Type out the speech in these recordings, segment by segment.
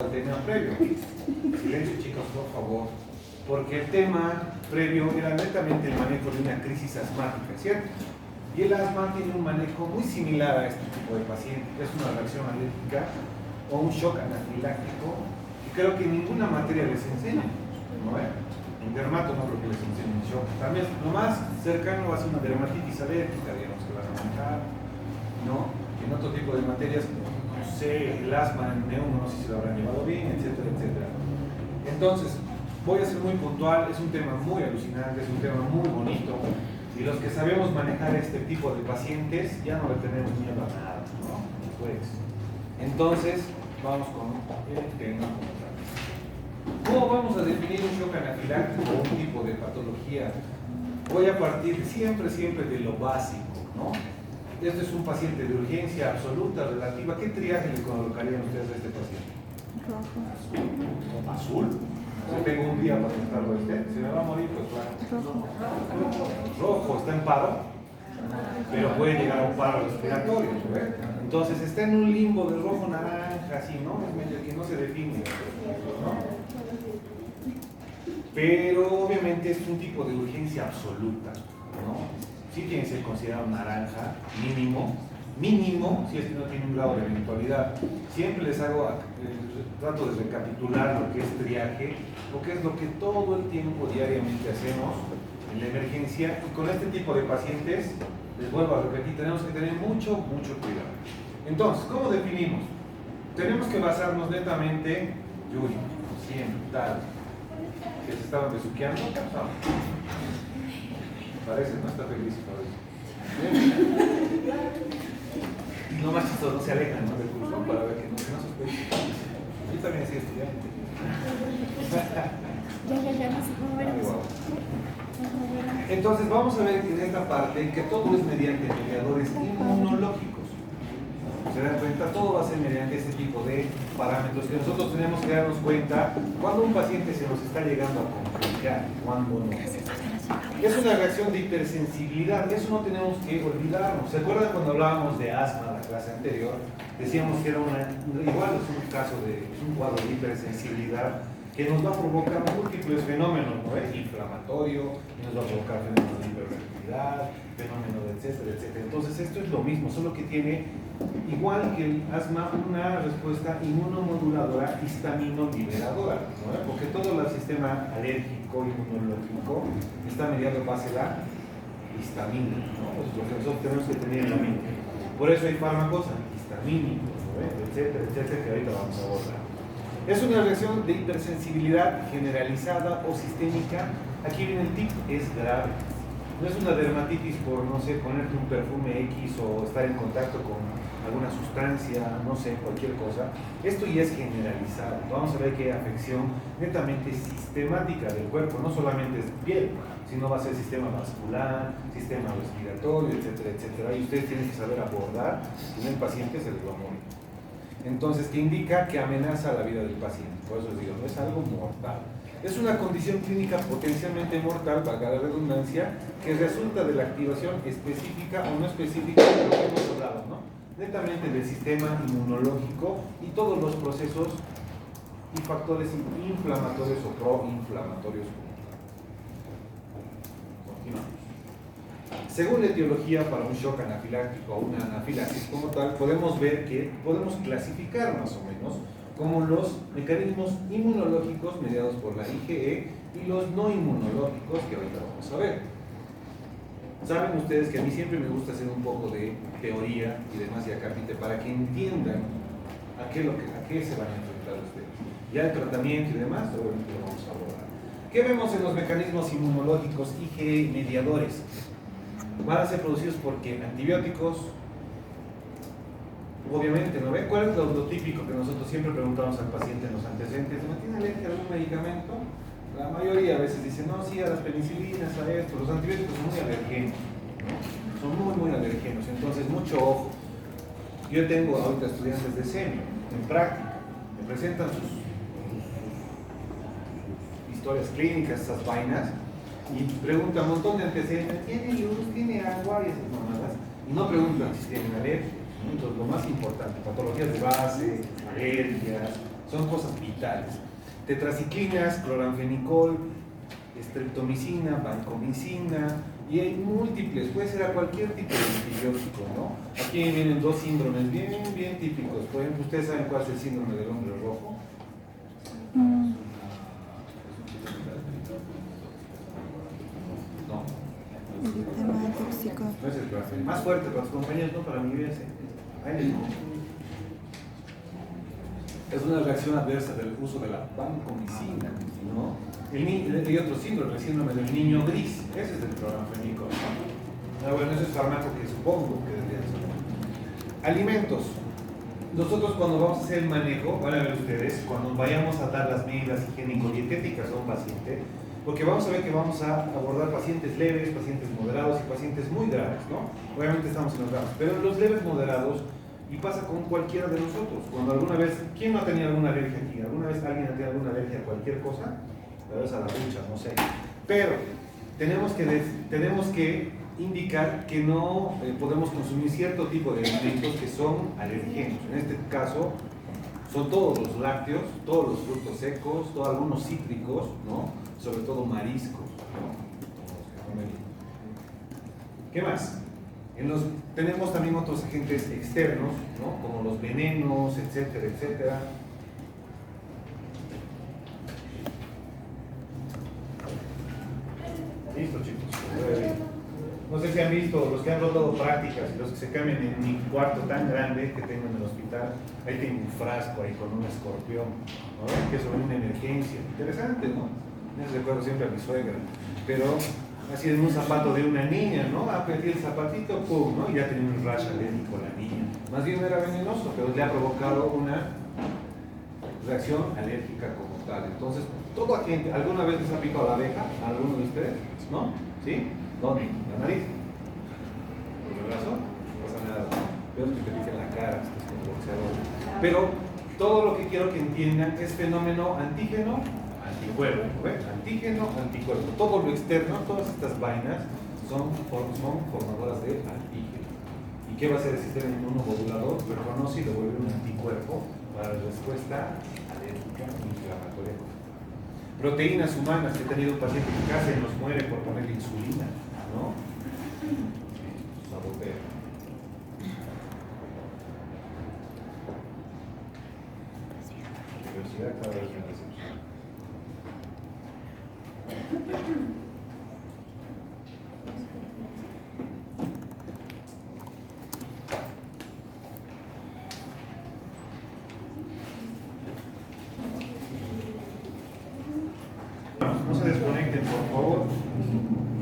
al tema previo. Silencio, chicos, por favor. Porque el tema previo era netamente el manejo de una crisis asmática, ¿cierto? Y el asma tiene un manejo muy similar a este tipo de paciente, que es una reacción alérgica o un shock anafiláctico, que creo que en ninguna materia les enseña, ¿no? En dermato no creo que les enseñen shock. También lo más cercano va a ser una dermatitis alérgica, digamos, que van a manejar, ¿no? En otro tipo de materias, no sé, el asma, el neumo, no sé si lo habrán llevado bien, etcétera, etcétera. Entonces, voy a ser muy puntual, es un tema muy alucinante, es un tema muy bonito, y los que sabemos manejar este tipo de pacientes ya no le tenemos miedo a nada, ¿no? Pues, entonces, vamos con el tema como tal. ¿Cómo vamos a definir un shock anafiláctico o un tipo de patología? Voy a partir siempre de lo básico, ¿no? Este es un paciente de urgencia absoluta, relativa. ¿Qué triaje le colocarían ustedes a este paciente? Rojo. ¿Azul? Yo tengo un día para tratarlo este. Si me va a morir, pues claro. Rojo, está en paro, pero puede llegar a un paro respiratorio, ¿ves? Entonces está en un limbo de rojo naranja, así, ¿no? Es medio que no se define, ¿no? Pero obviamente es un tipo de urgencia absoluta, ¿no? Sí tiene que ser considerado naranja, mínimo, si es que no tiene un grado de eventualidad. Siempre les hago, trato de recapitular lo que es triaje, porque es lo que todo el tiempo, diariamente hacemos en la emergencia, y con este tipo de pacientes, les vuelvo a repetir, tenemos que tener mucho cuidado. Entonces, ¿cómo definimos? Tenemos que basarnos netamente, Yuri, siempre, tal, que se estaban besuqueando, ¿qué pasó? Parece, no está feliz, parece. No más chistoso, no se alejan, ¿no? Del curso para ver que no sospechen. Yo también soy estudiante. Ya, no sé cómo era. Entonces vamos a ver en esta parte que todo es mediante mediadores inmunológicos. ¿Se dan cuenta? Todo va a ser mediante este tipo de parámetros que nosotros tenemos que darnos cuenta cuando un paciente se nos está llegando a complicar, cuando no. Es una reacción de hipersensibilidad, eso no tenemos que olvidarnos. ¿Se acuerdan cuando hablábamos de asma en la clase anterior? Decíamos que era igual es un caso de un cuadro de hipersensibilidad que nos va a provocar múltiples fenómenos, ¿no? Inflamatorio, nos va a provocar fenómenos de hiperreactividad, fenómenos de etcétera, etcétera. Entonces esto es lo mismo, solo que tiene, igual que el asma, una respuesta inmunomoduladora histamino-liberadora, ¿no? Porque todo el sistema alérgico, inmunológico, está mediado en base a la histamina, ¿no? Pues lo que nosotros tenemos que tener en la mente. Por eso hay fármacos antihistamínicos, ¿no? Etcétera, etcétera, que ahorita vamos a abordar. Es una reacción de hipersensibilidad generalizada o sistémica. Aquí viene el tip, es grave. No es una dermatitis por, no sé, ponerte un perfume X o estar en contacto con alguna sustancia, no sé, cualquier cosa. Esto ya es generalizado. Vamos a ver que hay afección netamente sistemática del cuerpo, no solamente es piel, sino va a ser sistema vascular, sistema respiratorio, etcétera, etcétera. Y ustedes tienen que saber abordar, si no el paciente se les va a morir. Entonces, que indica que amenaza la vida del paciente. Por eso les digo, no es algo mortal. Es una condición clínica potencialmente mortal, valga la redundancia, que resulta de la activación específica o no específica de lo que hemos hablado, ¿no? Netamente del sistema inmunológico y todos los procesos y factores inflamatorios o proinflamatorios. Continuamos. Según la etiología para un shock anafiláctico o una anafilaxis como tal, podemos ver que podemos clasificar más o menos como los mecanismos inmunológicos mediados por la IgE y los no inmunológicos que ahorita vamos a ver. Saben ustedes que a mí siempre me gusta hacer un poco de teoría y demás y acá para que entiendan a qué se van a enfrentar ustedes. Ya el tratamiento y demás, obviamente lo vamos a abordar. ¿Qué vemos en los mecanismos inmunológicos IgE mediadores? Van a ser producidos porque antibióticos, obviamente, ¿no ven? ¿Cuál es lo típico que nosotros siempre preguntamos al paciente en los antecedentes? ¿No tiene alergia a algún medicamento? La mayoría a veces dicen, no, sí, a las penicilinas, a esto. Los antibióticos son muy alergenos, ¿no? Son muy alergenos, entonces mucho ojo. Yo tengo ahorita estudiantes de semio, en práctica, me presentan sus historias clínicas, esas vainas, y preguntan un montón de antecedentes, ¿tiene luz, tiene agua? Y esas mamadas, y no preguntan si tienen alergia. Entonces, lo más importante, patologías de base, alergias, son cosas vitales. Tetraciclinas, cloranfenicol, streptomicina, vancomicina, y hay múltiples, puede ser a cualquier tipo de antibiótico, ¿no? Aquí vienen dos síndromes bien típicos. Por ejemplo, ¿ustedes saben cuál es el síndrome del hombre rojo? No. El tema tóxico. No es el clorafenicol. Más fuerte para tus compañeros, no para mí, véanse. Ahí es una reacción adversa del uso de la vancomicina, ¿no? Hay otro síndrome, el síndrome del niño gris. Ese es el cloranfenicol. Bueno, ese es fármaco que supongo que debería ser. Alimentos. Nosotros cuando vamos a hacer el manejo, van a ver ustedes, cuando vayamos a dar las medidas higiénico-dietéticas a un paciente, porque vamos a ver que vamos a abordar pacientes leves, pacientes moderados y pacientes muy graves, ¿no? Obviamente estamos en los graves, pero en los leves moderados, y pasa con cualquiera de nosotros. Cuando alguna vez, ¿quién no ha tenido alguna alergia aquí? ¿Alguna vez alguien ha tenido alguna alergia a cualquier cosa? La vez a la ducha, no sé. Pero tenemos que indicar que no podemos consumir cierto tipo de alimentos que son alergénicos. En este caso, son todos los lácteos, todos los frutos secos, todos algunos cítricos, ¿no? Sobre todo mariscos, ¿no? ¿Qué más? Tenemos también otros agentes externos, ¿no? Como los venenos, etcétera, etcétera. Listo, chicos. No sé si han visto los que han rotado prácticas y los que se cambian en mi cuarto tan grande que tengo en el hospital. Ahí tengo un frasco ahí con un escorpión, ¿no? Que es sobre una emergencia. Interesante, ¿no? Me recuerdo siempre a mi suegra. Pero así en un zapato de una niña, ¿no? Aprendí el zapatito, pum, ¿no? Y ya tenía un rash alérgico la niña. Más bien era venenoso, pero le ha provocado una reacción alérgica como tal. Entonces, todo agente, ¿alguna vez les ha picado la abeja? ¿A alguno de ustedes? ¿No? ¿Sí? ¿Dónde? ¿La nariz? ¿Por el brazo? No pasa nada. Pero que te pique en la cara, estás como boxeador. Pero todo lo que quiero que entiendan es fenómeno antígeno, anticuerpo, ¿ves? Antígeno, anticuerpo. Todo lo externo, todas estas vainas son formadoras de antígeno. ¿Y qué va a hacer el sistema inmunomodulador? Reconoce y lo vuelve un anticuerpo para la respuesta alérgica inflamatoria. Proteínas humanas, que he tenido un paciente que casi nos muere por poner insulina, ¿no? Sabotea. La diversidad cada vez más decepciona. No se desconecten, por favor.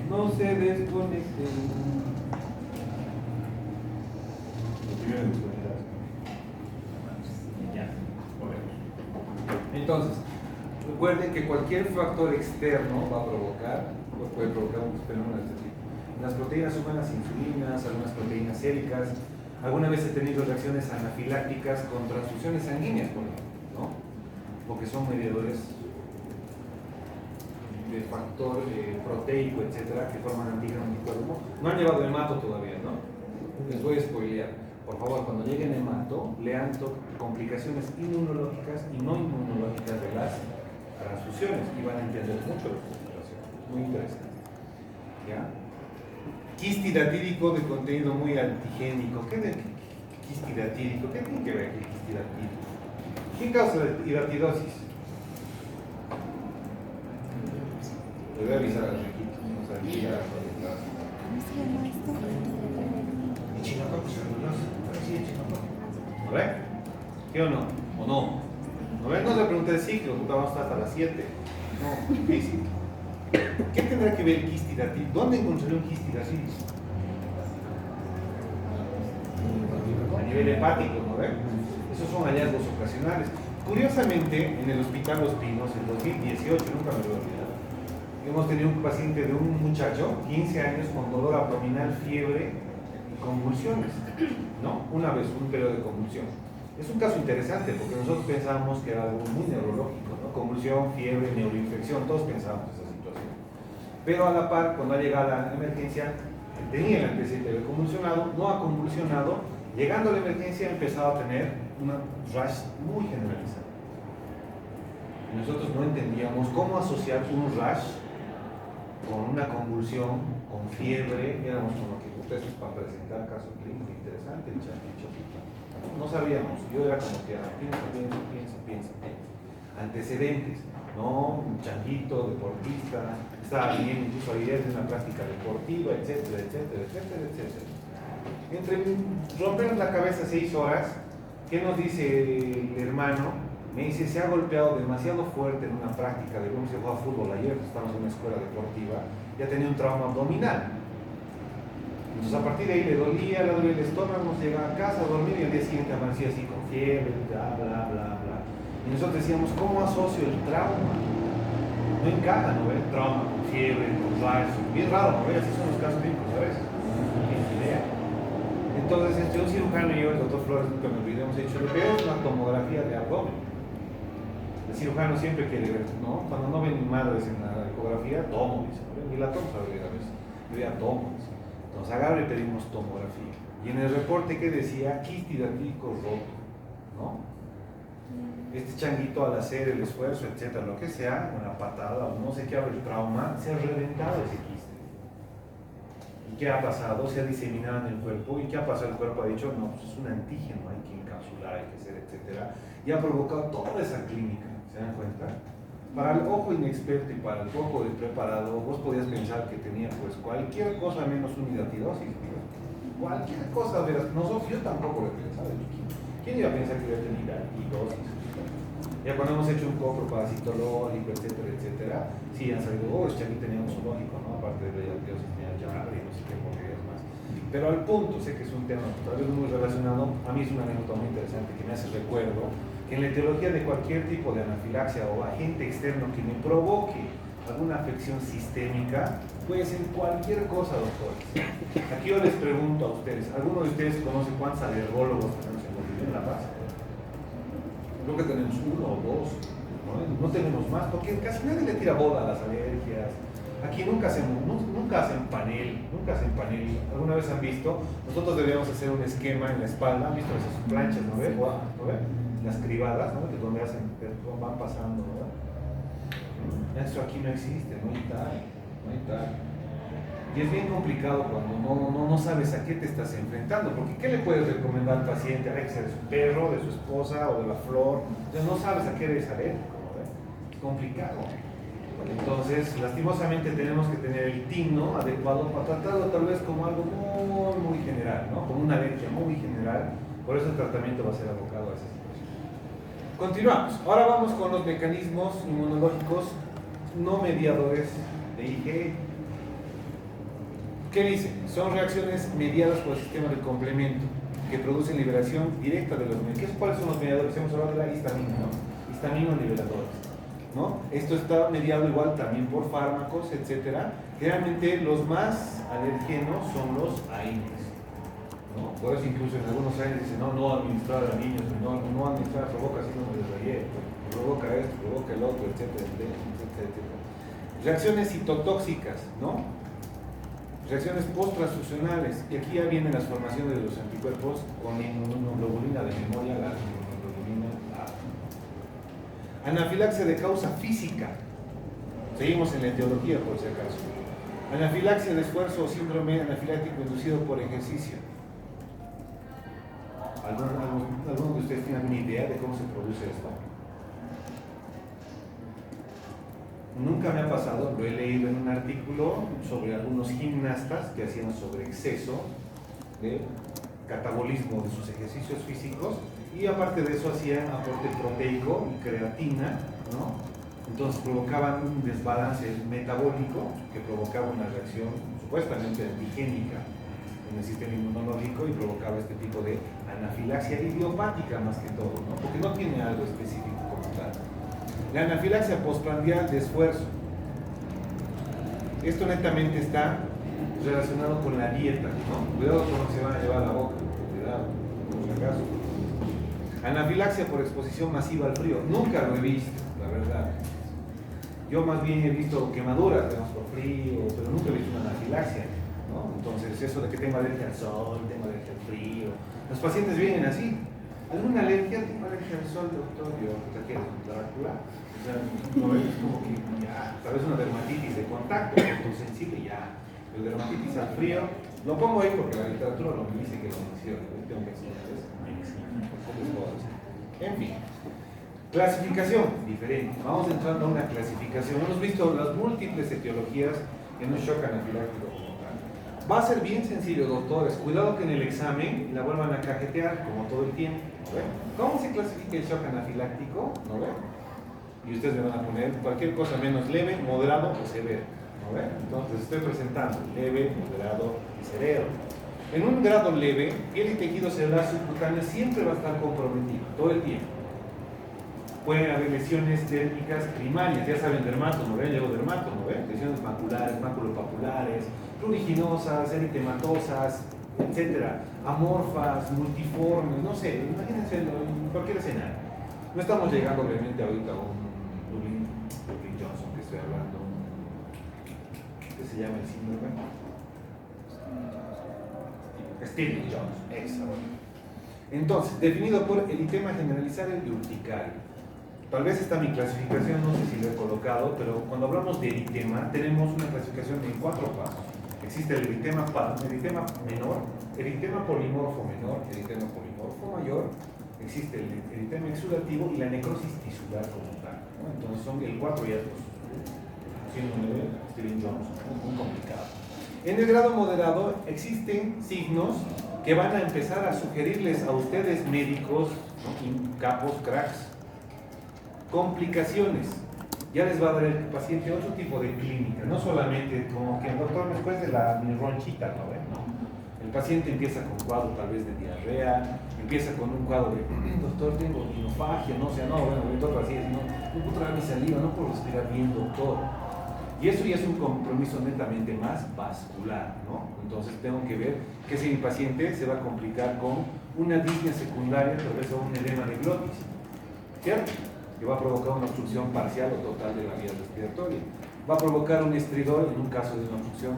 No se desconecten. Entonces, recuerden que cualquier factor externo va a provocar, puede provocar un fenómeno de este tipo. Las proteínas humanas, insulinas, algunas proteínas séricas. Alguna vez he tenido reacciones anafilácticas con transfusiones sanguíneas, por ejemplo, ¿no? Porque son mediadores de factor proteico, etcétera, que forman antígeno anticuerpo. No han llevado hemato todavía, ¿no? Les voy a spoilear. Por favor, cuando lleguen hemato, lean complicaciones inmunológicas y no inmunológicas de las transfusiones y van a entender mucho de esta situación. Muy interesante. ¿Ya? Quistidatídico de contenido muy antigénico. ¿Qué es quistidatídico? ¿Qué tiene que ver con quistidatídico? ¿Qué causa la hidatidosis? Le voy a avisar a los equipos. Vamos a avisar a los equipos. ¿Cómo se llama esto? ¿No ve? ¿Qué o no? ¿O no? ¿No ve? No le pregunté el ciclo, porque vamos hasta las 7. No, difícil. ¿Qué tendrá que ver el quistidatídico? ¿Dónde encontraré un quistidatídico? A nivel hepático, ¿no ve? Esos son hallazgos ocasionales. Curiosamente, en el Hospital Los Pinos, en 2018, nunca me lo voy a olvidar, hemos tenido un paciente de un muchacho, 15 años, con dolor abdominal, fiebre y convulsiones, ¿no? Una vez, un periodo de convulsión. Es un caso interesante porque nosotros pensábamos que era algo muy neurológico, ¿no? Convulsión, fiebre, neuroinfección, todos pensábamos esa situación. Pero a la par, cuando ha llegado a la emergencia, tenía el antecedente de convulsionado, no ha convulsionado, llegando a la emergencia ha empezado a tener una rash muy generalizada. nosotros no entendíamos cómo asociar un rash con una convulsión, con fiebre. Éramos como que ustedes para presentar caso clínico interesante, el changuito. No sabíamos, yo era como que piensa. Antecedentes, ¿no? Un changuito, deportista, estaba bien, incluso ayer de una práctica deportiva, etcétera. Entre romper la cabeza 6 horas, ¿qué nos dice el hermano? Me dice, se ha golpeado demasiado fuerte en una práctica de cómo se juega fútbol ayer, estamos en una escuela deportiva, ya tenía un trauma abdominal. Entonces a partir de ahí le dolía el estómago, llegaba a casa a dormir y al día siguiente amanecía así con fiebre, bla. Y nosotros decíamos, ¿cómo asocio el trauma? No encaja, ¿no? El trauma con fiebre, con rayos, bien raro, ¿no? Así son los casos clínicos a veces. Ni idea. Entonces, entre un cirujano y yo, el doctor Flores, nunca me olvidé, hemos hecho lo que es una tomografía de abdomen. El cirujano siempre quiere ver, ¿no? Cuando no ven madres en la ecografía, tomo, dice, ¿no? Ni la tomo a ver a veces, yo ya tomo, dice. Entonces agarro y pedimos tomografía. Y en el reporte que decía, quiste hidrático roto, ¿no? Este changuito al hacer el esfuerzo, etcétera, lo que sea, una patada o no sé qué, el trauma, se ha reventado ese quiste. ¿Y qué ha pasado? Se ha diseminado en el cuerpo. ¿Y qué ha pasado? El cuerpo ha dicho, no, pues es un antígeno, hay que encapsular, hay que hacer, etcétera. Y ha provocado toda esa clínica, ¿se dan cuenta? Para el ojo inexperto y para el poco despreparado, vos podías pensar que tenía pues cualquier cosa menos un hidatidosis, cualquier cosa, verás, nosotros, yo tampoco lo pensaba. ¿Quién iba a pensar que iba a tener hidatidosis? Ya cuando hemos hecho un copro parasitológico, etcétera, sí han salido, aquí teníamos un lógico, ¿no? Aparte de la hidatidosis tenía llave y no sé qué porquerías más. Pero al punto, sé que es un tema tal vez muy relacionado, a mí es una anécdota muy interesante que me hace recuerdo que en la etiología de cualquier tipo de anafilaxia o agente externo que me provoque alguna afección sistémica, puede ser cualquier cosa, doctores. Aquí yo les pregunto a ustedes, ¿alguno de ustedes conoce cuántos alergólogos tenemos en Bolivia, en La Paz? Creo que tenemos 1 o 2, no tenemos más, porque casi nadie le tira bola a las alergias. Aquí nunca hacen panel. ¿Alguna vez han visto? Nosotros deberíamos hacer un esquema en la espalda, ¿han visto esas planchas, no ven? ¿No ven? Las cribadas, ¿no? Que donde van pasando, ¿no? Esto aquí no existe, no hay tal. Y es bien complicado cuando no sabes a qué te estás enfrentando, porque ¿qué le puedes recomendar al paciente? Alexa, de su perro, de su esposa o de la flor. Entonces no sabes a qué eres alérgico, ¿no? Es complicado. Entonces, lastimosamente tenemos que tener el tino adecuado para tratarlo tal vez como algo muy general, ¿no? Como una alergia muy general. Por eso el tratamiento va a ser abocado a esa situación. Continuamos. Ahora vamos con los mecanismos inmunológicos no mediadores de IgE. ¿Qué dicen? Son reacciones mediadas por el sistema de complemento que producen liberación directa de los mediadores. ¿Cuáles son los mediadores? Hemos hablado de la histamina, ¿no? Histamina liberadores, ¿no? Esto está mediado igual también por fármacos, etcétera. Generalmente los más alergenos son los AINES, ¿no? Por eso incluso en algunos años dicen no administrar a niños, no administrar provoca síndrome de Rayet, provoca esto, provoca el otro, etcétera. Reacciones citotóxicas, ¿no? Reacciones post-transfusionales, y aquí ya vienen las formaciones de los anticuerpos con inmunoglobulina de memoria, la inmunoglobulina A. Anafilaxia de causa física. Seguimos en la etiología por si acaso. Anafilaxia de esfuerzo o síndrome anafiláctico inducido por ejercicio. ¿Alguno de ustedes tiene alguna idea de cómo se produce esto? Nunca me ha pasado, lo he leído en un artículo sobre algunos gimnastas que hacían sobre exceso de catabolismo de sus ejercicios físicos y aparte de eso hacían aporte proteico y creatina, ¿no? Entonces provocaban un desbalance metabólico que provocaba una reacción supuestamente antigénica en el sistema inmunológico y provocaba este tipo de anafilaxia idiopática más que todo, ¿no? Porque no tiene algo específico como tal. La anafilaxia postprandial de esfuerzo. Esto netamente está relacionado con la dieta, ¿no? Cuidado con lo que se van a llevar a la boca, cuidado, por si acaso. Anafilaxia por exposición masiva al frío. Nunca lo he visto, la verdad. Yo más bien he visto quemaduras, digamos, por frío, pero nunca he visto una anafilaxia, ¿no? Entonces, eso de que tengo alergia al sol, tengo alergia al frío. Los pacientes vienen así. ¿Alguna alergia? ¿Tengo alergia al sol, doctor? Yo, ¿qué es? ¿Drácula? sea, no es como que ya, tal vez una dermatitis de contacto, fotosensible, ya. El dermatitis al frío, lo pongo ahí porque la literatura lo me dice que lo menciona. Tengo que explicar eso. En fin. Clasificación, diferente. Vamos entrando a una clasificación. Hemos visto las múltiples etiologías en un shock anafiláctico como tal. Va a ser bien sencillo, doctores. Cuidado que en el examen la vuelvan a cajetear como todo el tiempo. ¿No ven? ¿Cómo se clasifica el shock anafiláctico? ¿No ven? Y ustedes me van a poner cualquier cosa menos leve, moderado o severo. ¿No ven? Entonces estoy presentando leve, moderado y severo. En un grado leve, piel y tejido celular subcutáneo siempre va a estar comprometido, todo el tiempo. Pueden haber lesiones dérmicas primarias, ya saben, dermato, ¿no ven? Llevo dermato, ¿no ven? Lesiones maculares, maculopapulares, pruriginosas, eritematosas, etcétera, amorfas, multiformes, no sé, imagínense en cualquier escenario. No estamos llegando obviamente ahorita a un Dublin Johnson que estoy hablando, ¿qué se llama el síndrome? Stevens Johnson, exacto. Entonces, definido por eritema generalizado y urticario. Tal vez está mi clasificación, no sé si lo he colocado, pero cuando hablamos de eritema, tenemos una clasificación en 4 pasos. Existe el eritema menor, eritema polimorfo menor, eritema polimorfo mayor, existe el eritema exudativo y la necrosis tisular como tal, ¿no? Entonces son el 4 y el 2. Síndrome de Stevens Johnson, muy complicado. En el grado moderado existen signos que van a empezar a sugerirles a ustedes médicos, ¿no? Capos, cracks, complicaciones. Ya les va a dar el paciente otro tipo de clínica, no solamente como que el doctor me cueste mi ronchita, ¿no? El paciente empieza con cuadro tal vez de diarrea, empieza con un cuadro de doctor, tengo hinofagia, no sé, no, bueno, el doctor así, no puedo traer mi saliva, no puedo respirar bien, doctor. Y eso ya es un compromiso netamente más vascular, ¿no? Entonces tengo que ver que si mi paciente se va a complicar con una disnea secundaria, tal vez o un edema de glotis, ¿cierto? Que va a provocar una obstrucción parcial o total de la vía respiratoria. Va a provocar un estridor en un caso de una obstrucción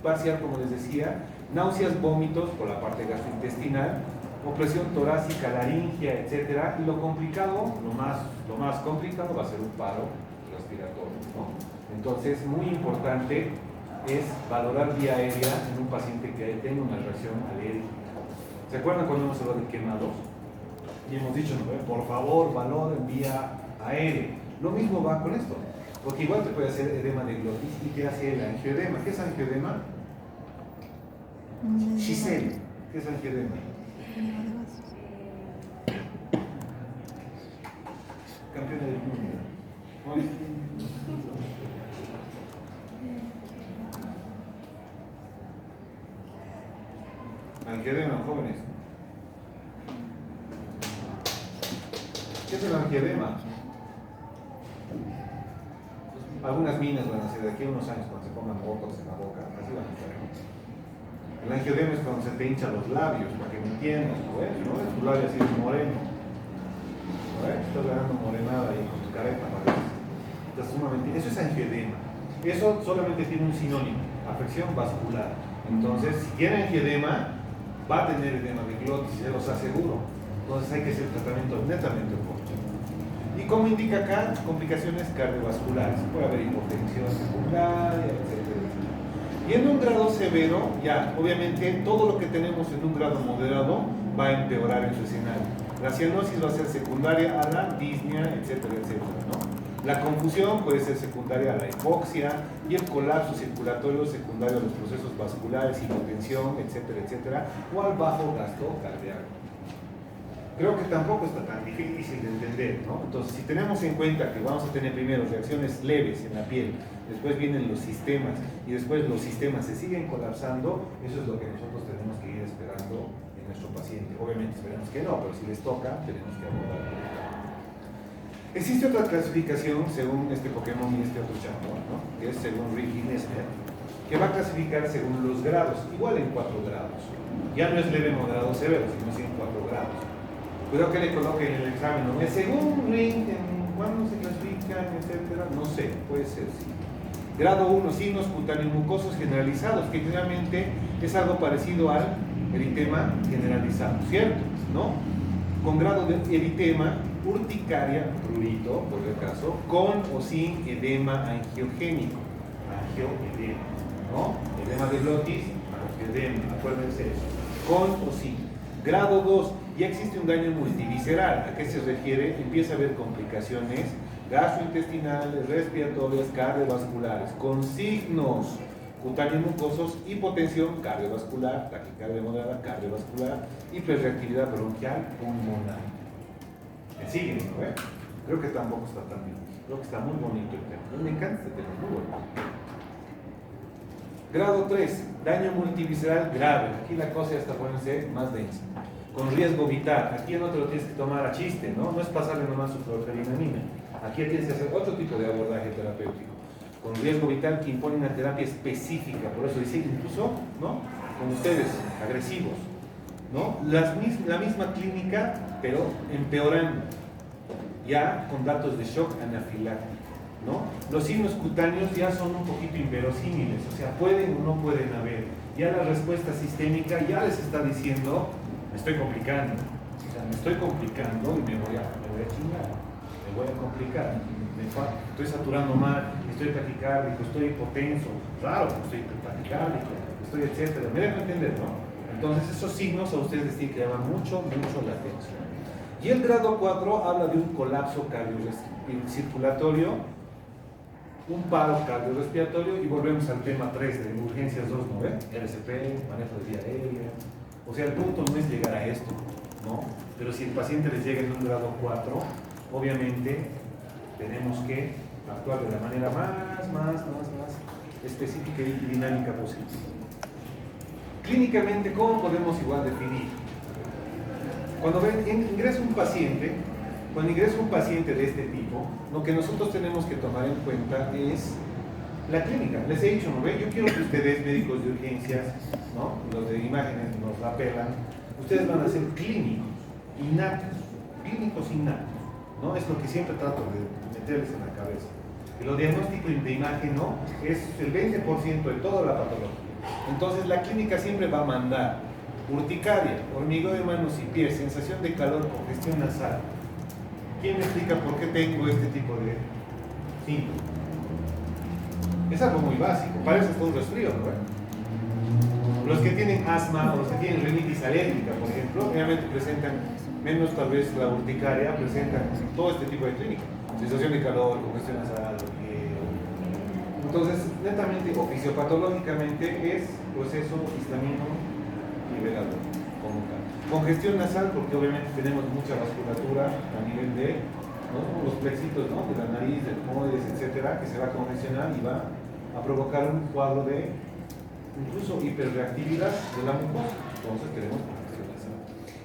parcial, como les decía, náuseas, vómitos por la parte gastrointestinal, opresión torácica, laringia, etc. Y lo complicado, lo más complicado va a ser un paro respiratorio, ¿no? Entonces, muy importante es valorar vía aérea en un paciente que tenga una reacción alérgica. ¿Se acuerdan cuando hemos hablado de quemados? Y hemos dicho, ¿no? Por favor, valoren vía aérea. Lo mismo va con esto, porque igual te puede hacer edema de glotis y te hace el angioedema. ¿Qué es angioedema? Giselle, ¿qué es angioedema? Campeona del mundo. Angioedema, jóvenes. ¿Qué es el angioedema? Algunas minas van a ser de aquí a unos años cuando se pongan botox en la boca, así van a estar. El angioedema es cuando se te hinchan los labios, para que me entiendas, ¿no ves? ¿No ves? Tu labio así es moreno. ¿No ves? Estás ganando morenada ahí con tu careta, parece. Estás sumamente... Eso es angioedema. Eso solamente tiene un sinónimo, afección vascular. Entonces, si tiene angioedema, va a tener edema de glotis, se los aseguro. Entonces hay que hacer tratamiento netamente oportuno. Y como indica acá, complicaciones cardiovasculares. Puede haber hipotensión secundaria, etcétera. Y en un grado severo, ya, obviamente, todo lo que tenemos en un grado moderado va a empeorar en su escenario. La cianosis va a ser secundaria a la disnea, etcétera, etcétera, ¿no? La confusión puede ser secundaria a la hipoxia y el colapso circulatorio secundario a los procesos vasculares, hipotensión, etcétera, etcétera, o al bajo gasto cardíaco. Creo que tampoco está tan difícil de entender, ¿no? Entonces, si tenemos en cuenta que vamos a tener primero reacciones leves en la piel, después vienen los sistemas y después los sistemas se siguen colapsando, eso es lo que nosotros tenemos que ir esperando en nuestro paciente. Obviamente esperamos que no, pero si les toca, tenemos que abordarlo. Existe otra clasificación según este Pokémon y este otro chamo, ¿no? Que es según Ricky Nesmer, que va a clasificar según los grados, igual en 4 grados. Ya no es leve, moderado, severo, sino en 4 grados. Cuidado que le coloquen en el examen, ¿no? Según Ring, ¿cuándo se clasifican, etcétera? No sé, puede ser, sí. Grado 1, signos cutáneos mucosos generalizados, que generalmente es algo parecido al eritema generalizado, ¿cierto? ¿No? Con grado de eritema urticaria, prurito, por el caso, con o sin edema angiogénico. Angioedema, ¿no? Edema de glotis, angioedema, acuérdense eso. Con o sin. Grado 2, ya existe un daño multivisceral. ¿A qué se refiere? Empieza a haber complicaciones gastrointestinales, respiratorias, cardiovasculares, con signos cutáneos mucosos, hipotensión cardiovascular, taquicardia moderada cardiovascular, hiperreactividad bronquial pulmonar. ¿Me siguen, no? Creo que tampoco está tan bien. Creo que está muy bonito el tema. Me encanta este tema, muy bonito. Grado 3, daño multivisceral grave. Aquí la cosa ya está poniéndose más densa. Con riesgo vital. Aquí no te lo tienes que tomar a chiste, ¿no? No es pasarle nomás su clorferinamina. Aquí tienes que hacer otro tipo de abordaje terapéutico. Con riesgo vital que impone una terapia específica. Por eso dice incluso, ¿no? Con ustedes, agresivos, ¿no? La misma clínica, pero empeorando. Ya con datos de shock anafiláctico, ¿no? Los signos cutáneos ya son un poquito inverosímiles, o sea, pueden o no pueden haber. Ya la respuesta sistémica ya les está diciendo, me estoy complicando, o sea, me estoy complicando y me voy a chingar, me voy a complicar, estoy saturando mal, estoy taquicárdico, estoy hipotenso, raro, estoy taquicárdico, estoy etcétera. Me dejo entender, ¿no? Entonces esos signos a ustedes les tienen que llamar mucho la atención. Y el grado 4 habla de un colapso cardiocirculatorio, un paro cardiorrespiratorio, y volvemos al tema 3 de urgencias 2, ¿no ven? RCP, manejo de vía aérea. O sea, el punto no es llegar a esto, ¿no? Pero si el paciente les llega en un grado 4, obviamente tenemos que actuar de la manera más específica y dinámica posible. Clínicamente, ¿cómo podemos igual definir? Cuando ingresa un paciente de este tipo, lo que nosotros tenemos que tomar en cuenta es la clínica. Les he dicho, ¿no ven? Yo quiero que ustedes, médicos de urgencias, ¿no? Los de imágenes nos la pelan, ustedes van a ser clínicos innatos, ¿no? Es lo que siempre trato de meterles en la cabeza. Y lo diagnóstico de imagen, ¿no? Es el 20% de toda la patología. Entonces la clínica siempre va a mandar urticaria, hormigueo de manos y pies, sensación de calor, congestión nasal. ¿Quién me explica por qué tengo este tipo de síntomas? Es algo muy básico, parece todo un resfrío, ¿no? Los que tienen asma o los que tienen rinitis alérgica, por ejemplo, obviamente presentan menos tal vez la urticaria, presentan todo este tipo de clínica. Sensación de calor, congestión nasal, entonces, netamente o fisiopatológicamente es proceso histamino liberador, como tal. Congestión nasal, porque obviamente tenemos mucha vasculatura a nivel de, ¿no? Los plexitos, ¿no? De la nariz, del moedes, etcétera, que se va a congestionar y va a provocar un cuadro de incluso hiperreactividad de la mucosa. Entonces queremos congestión nasal.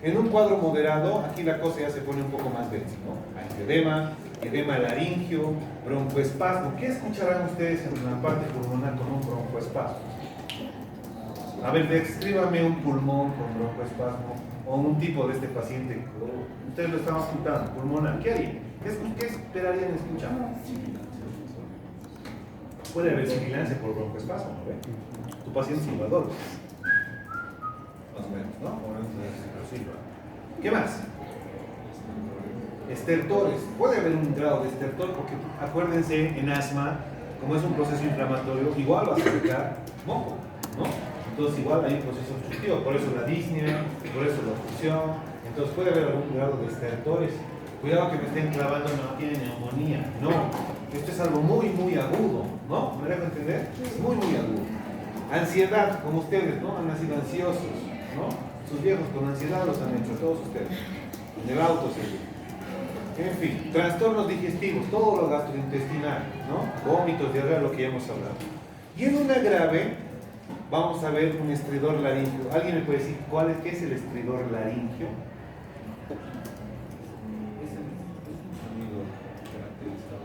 En un cuadro moderado, aquí la cosa ya se pone un poco más densa, ¿no? Hay edema laringio, broncoespasmo. ¿Qué escucharán ustedes en la parte pulmonar con un broncoespasmo? A ver, descríbame un pulmón con broncoespasmo o un tipo de este paciente. Ustedes lo están ocultando, pulmonar. ¿Qué harían? ¿Qué esperarían escuchar? Puede haber sibilancia por broncoespasmo, ¿no ve? Tu paciente silbador. Más o menos, ¿no? ¿Qué más? Estertores. Puede haber un grado de estertor porque acuérdense, en asma, como es un proceso inflamatorio, igual va a sacar moco, ¿no? Entonces igual hay un proceso obstructivo, por eso la disnea, por eso la obstrucción. Entonces puede haber algún grado de estertores. Cuidado que me estén clavando, no tiene neumonía. No, esto es algo muy agudo, ¿no? ¿Me dejo entender? Es muy agudo. Ansiedad, como ustedes, ¿no? Han nacido ansiosos, ¿no? Sus viejos con ansiedad los han hecho, todos ustedes. En el auto, sí. En fin, trastornos digestivos, todo lo gastrointestinal, ¿no? Vómitos, diarrea, lo que ya hemos hablado. Y en una grave, vamos a ver un estridor laringio. ¿Alguien me puede decir qué es el estridor laringio? Es un sonido caracterizado.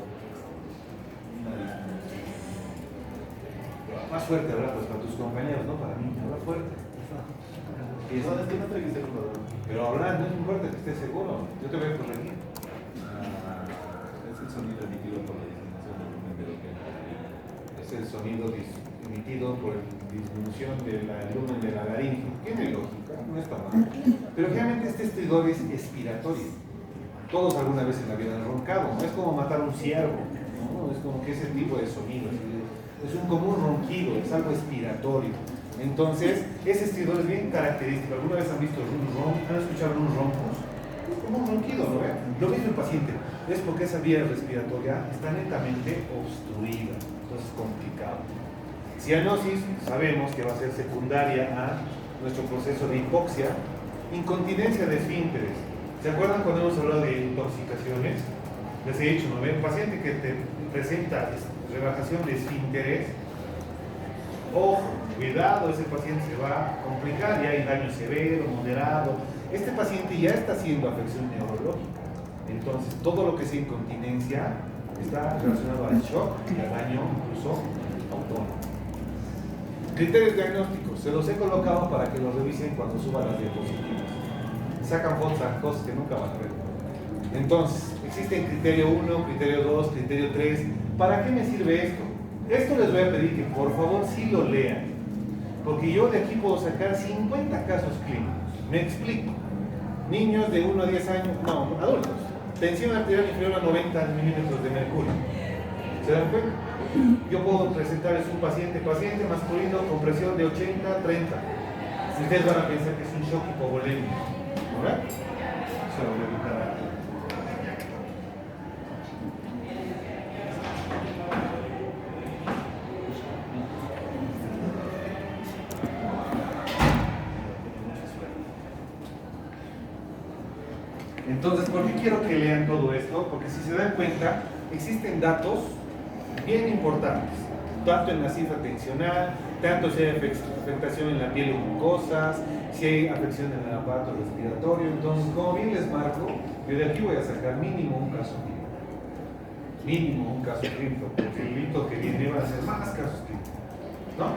Más fuerte, ¿verdad? Pues para tus compañeros, no para mí. Habla fuerte. Y eso es que no tiene que ser un. Pero hablar no es fuerte, que estés seguro. Yo te voy a corregir. Es el sonido emitido por la disminución del volumen de lo que es el sonido emitido por la disminución del volumen de la laringe. Tiene lógica, no está mal. Pero realmente este estridor es expiratorio. Todos alguna vez en la vida han roncado, ¿no? Es como matar un ciervo, ¿no? Es como que ese tipo de sonido, es un común ronquido, es algo expiratorio. Entonces, ese estridor es bien característico. ¿Alguna vez han visto un ronco? ¿Han escuchado unos roncos? Es como un ronquido, ¿no ve? Lo mismo el paciente, es porque esa vía respiratoria está netamente obstruida, entonces es complicado. Cianosis, sabemos que va a ser secundaria a nuestro proceso de hipoxia. Incontinencia de esfínteres. ¿Se acuerdan cuando hemos hablado de intoxicaciones? Les he dicho, ¿no ve? Un paciente que te presenta relajación de esfínteres, ojo, cuidado, ese paciente se va a complicar, ya hay daño severo, moderado. Este paciente ya está haciendo afección neurológica. Entonces, todo lo que sea incontinencia está relacionado al shock y al daño incluso autónomo. Criterios diagnósticos, se los he colocado para que los revisen cuando suban las diapositivas. Sacan fotos a cosas que nunca van a ver. Entonces, existen criterio 1, criterio 2, criterio 3. ¿Para qué me sirve esto? Esto les voy a pedir que por favor sí lo lean, porque yo de aquí puedo sacar 50 casos clínicos. Me explico. Niños de 1 a 10 años, no, adultos. Tensión arterial inferior a 90 milímetros de mercurio. ¿Se dan cuenta? Yo puedo presentarles un paciente masculino con presión de 80-30. Ustedes van a pensar que es un shock hipovolémico, ¿no? Se lo voy a evitar aquí. Entonces, ¿por qué quiero que lean todo esto? Porque si se dan cuenta, existen datos bien importantes, tanto en la cifra tensional, tanto si hay afectación en la piel o mucosas, si hay afección en el aparato respiratorio. Entonces, como bien les marco, yo de aquí voy a sacar mínimo un caso clínico. Mínimo un caso clínico, porque el hito que viene va a ser más casos clínicos, ¿no?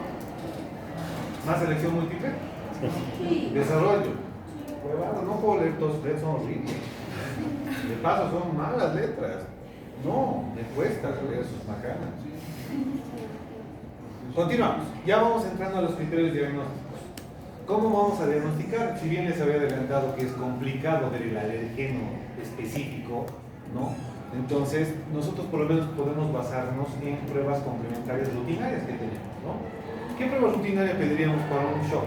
¿Más selección múltiple? Desarrollo. Huevado, no puedo leer todos, son horribles. De paso, son malas letras. No, me cuesta leer sus macanas. Continuamos. Ya vamos entrando a los criterios diagnósticos. ¿Cómo vamos a diagnosticar? Si bien les había adelantado que es complicado ver el alergeno específico, ¿no? Entonces, nosotros por lo menos podemos basarnos en pruebas complementarias rutinarias que tenemos, ¿no? ¿Qué prueba rutinaria pediríamos para un shock?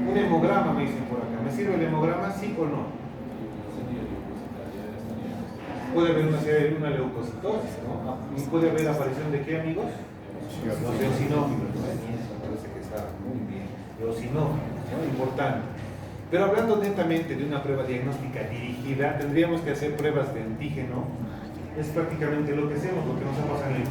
Un hemograma, me dicen por acá. ¿Me sirve el hemograma, sí o no? Puede haber una leucocitosis, ¿no? ¿Y puede haber aparición de qué, amigos? Los eosinófilos, ¿no? Eso parece que está muy bien. Eosinófilos, ¿no? Importante. Pero hablando netamente de una prueba diagnóstica dirigida, tendríamos que hacer pruebas de antígeno. Es prácticamente lo que hacemos, lo que nos ha pasado en la